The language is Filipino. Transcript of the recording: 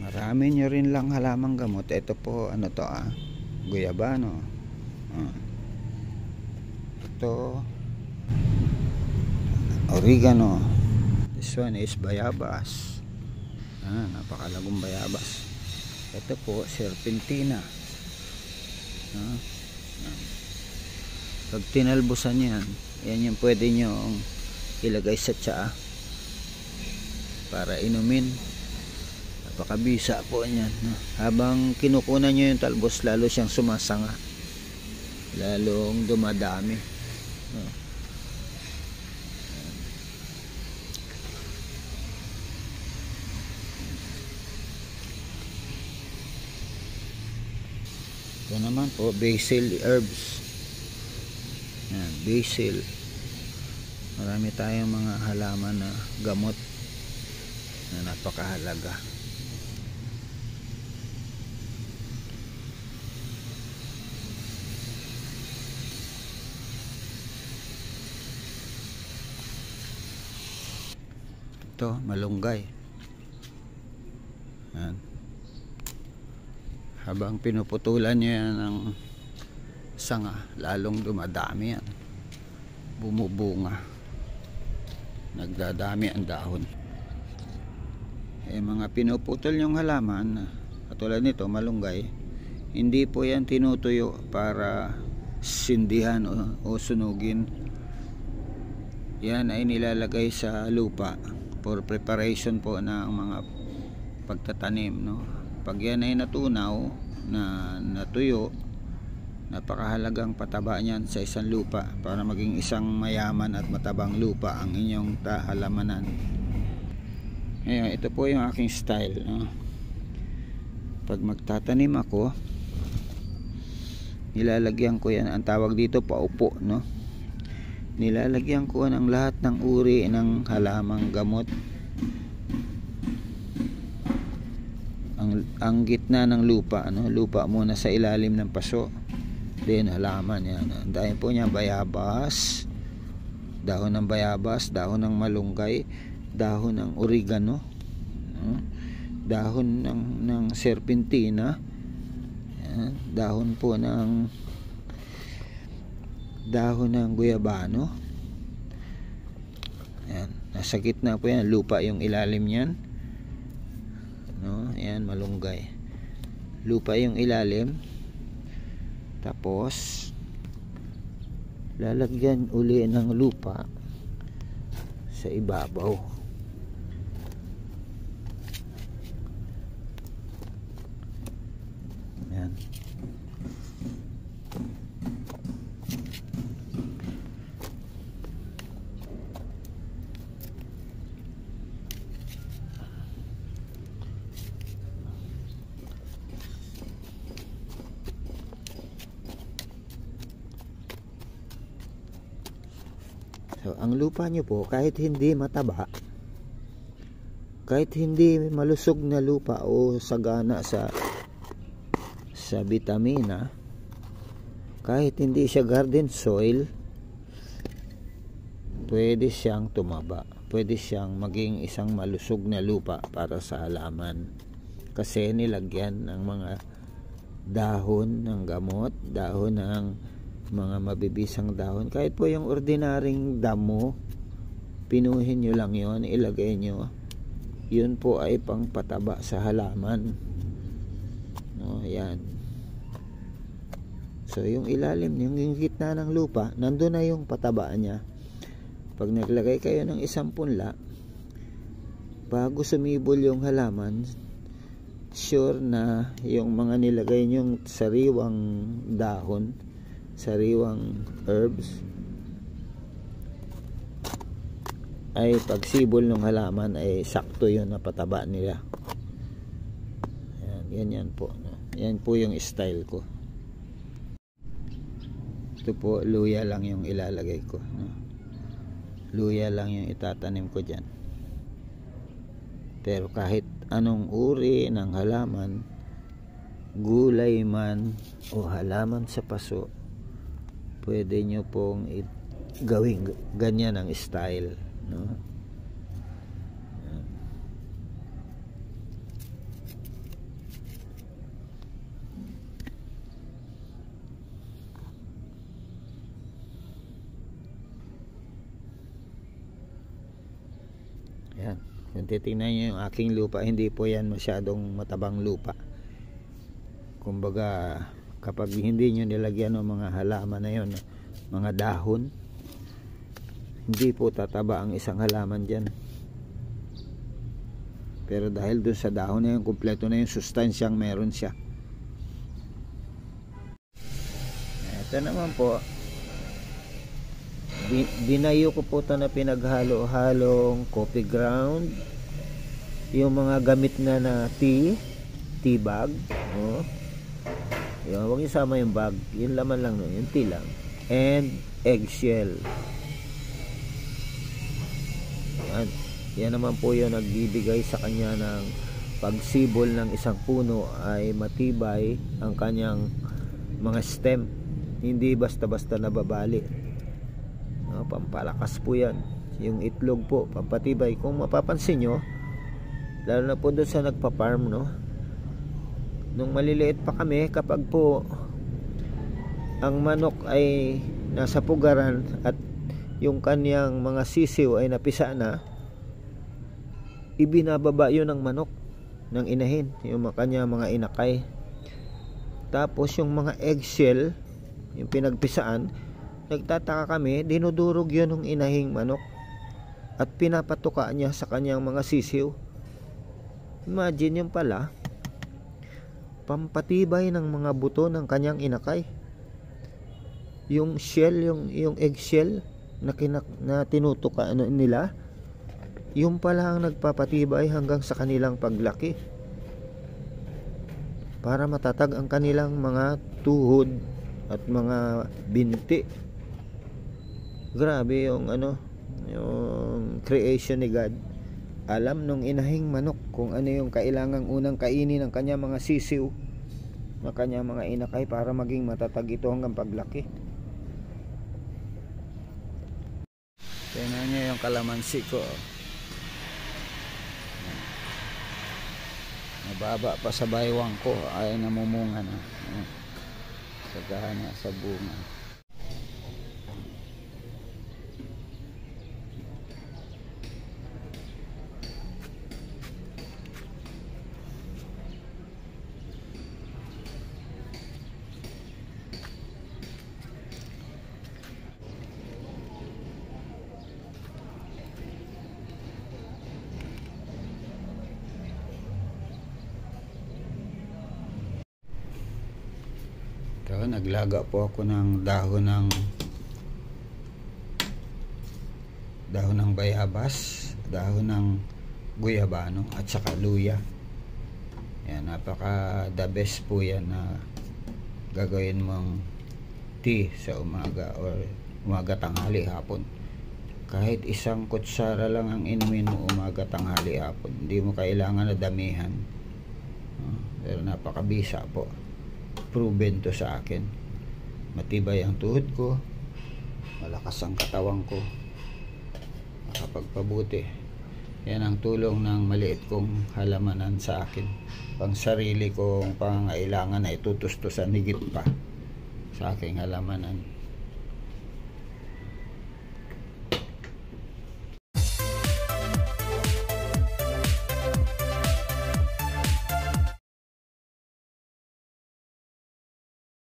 Marami nyo rin lang halamang gamot. Ito po, ano to guyabano. Ito oregano. This one is bayabas. Napakalagong bayabas. Ito po serpentina. Pag tinalbusan yan, yan yung pwede nyo ilagay sa tsaa para inumin. Napakabisa po niyan. Habang kinukunan nyo yung talbos, lalo siyang sumasanga, lalong dumadami. Ito naman po, basil herbs. Yan, basil. Marami tayong mga halaman na gamot na napakahalaga. Ito, malunggay. Yan. Habang pinuputulan nyo yan ng sanga, lalong dumadami yan. Bumubunga. Nagdadami ang dahon. Mga pinuputol yung halaman, katulad nito, malunggay, hindi po yan tinutuyo para sindihan o sunugin. Yan ay nilalagay sa lupa for preparation po ng mga pagtatanim, no? Pag yan ay natunaw na natuyo, napakahalagang pataba niyan sa isang lupa para maging isang mayaman at matabang lupa ang inyong halamanan. Ngayon, ito po yung aking style, no? Pag magtatanim ako, nilalagyan ko yan, ang tawag dito paupo, no? Nilalagyan ko ng lahat ng uri ng halamang gamot. Ang gitna ng lupa, ano? Lupa muna sa ilalim ng paso, then halaman yan. Dahil po niya bayabas, dahon ng bayabas, dahon ng malunggay, dahon ng oregano, dahon ng serpentina, dahon po ng guyabano. Yan, nasa gitna po yan, lupa yung ilalim niyan, no? Yan, malunggay, lupa yung ilalim. Tapos lalagyan uli ng lupa sa ibabaw. Yan. So, ang lupa nyo po, kahit hindi mataba, kahit hindi malusog na lupa o sagana sa vitamina, kahit hindi siya garden soil, pwede siyang tumaba, pwede siyang maging isang malusog na lupa para sa halaman, kasi nilagyan ng mga dahon ng gamot, dahon ng mga mabibisang dahon. Kahit po yung ordinaryong damo, pinuhin nyo lang yon, ilagay nyo, yun po ay pang pataba sa halaman, no? Yan. So yung ilalim, yung gitna ng lupa, nandun na yung pataba niya. Pag naglagay kayo ng isang punla, bago sumibol yung halaman, sure na yung mga nilagay nyong sariwang dahon, sariwang herbs, ay pagsibol ng halaman ay sakto yun na pataba nila. Yan po, no? Yan po yung style ko. Ito po, luya lang yung ilalagay ko, no? Luya lang yung itatanim ko dyan. Pero kahit anong uri ng halaman, gulay man o halaman sa paso, pwede nyo pong gawing ganyan ang style, no? Yan, titingnan nyo yung aking lupa. Hindi po yan masyadong matabang lupa. Kumbaga, kapag hindi nyo nilagyan ng mga halaman na yun, mga dahon, hindi po tataba ang isang halaman dyan. Pero dahil doon sa dahon na yun, kumpleto na yung sustansyang meron siya. Ito naman po, dinayo ko po ito na pinaghalo-halong coffee ground, yung mga gamit na tea bag, oh. Yung, huwag isama yung bag, yung laman lang nun, yung tea lang, and eggshell. Yan naman po yung nagbibigay sa kanya ng pagsibol ng isang puno ay matibay ang kanyang mga stem, hindi basta-basta nababali. Pampalakas po yan. Yung itlog po pampatibay. Kung mapapansin nyo, lalo na po doon sa nagpa-farm, no, nung maliliit pa kami, kapag po ang manok ay nasa pugaran at yung kanyang mga sisiw ay napisa na, ibinababa yun ng manok, ng inahin, yung kanya mga inakay. Tapos yung mga eggshell, yung pinagpisaan, nagtataka kami, dinudurog yun ng inahing manok at pinapatuka niya sa kanyang mga sisiw. Imagine yun pala, pampatibay ng mga buto ng kanyang inakay. Yung shell, yung eggshell na tinutuka nila, yung pala ang nagpapatibay hanggang sa kanilang paglaki, para matatag ang kanilang mga tuhod at mga binti. Grabe yung yung creation ni God. Alam nung inahing manok kung ano yung kailangang unang kainin ng kanya mga sisiw, ng kanya mga inakay, para maging matatag ito hanggang paglaki. Tingnan nyo yung kalamansi ko. Mababa pa sa baywang ko, ay namumunga na. Sagana sa bunga. Ito, naglaga po ako ng dahon ng bayabas, dahon ng guyabano at saka luya. Yan, napaka the best po yan na gagawin mong tea sa umaga or umaga, tanghali, hapon. Kahit isang kutsara lang ang inumin mo umaga, tanghali, hapon. Hindi mo kailangan na damihan. Pero napakabisa po. Proven to sa akin. Matibay ang tuhod ko, malakas ang katawan ko, makapagpabuti. Yan ang tulong ng maliit kong halamanan sa akin. Pang sarili kong pangangailangan na itutustusan higit pa sa aking halamanan.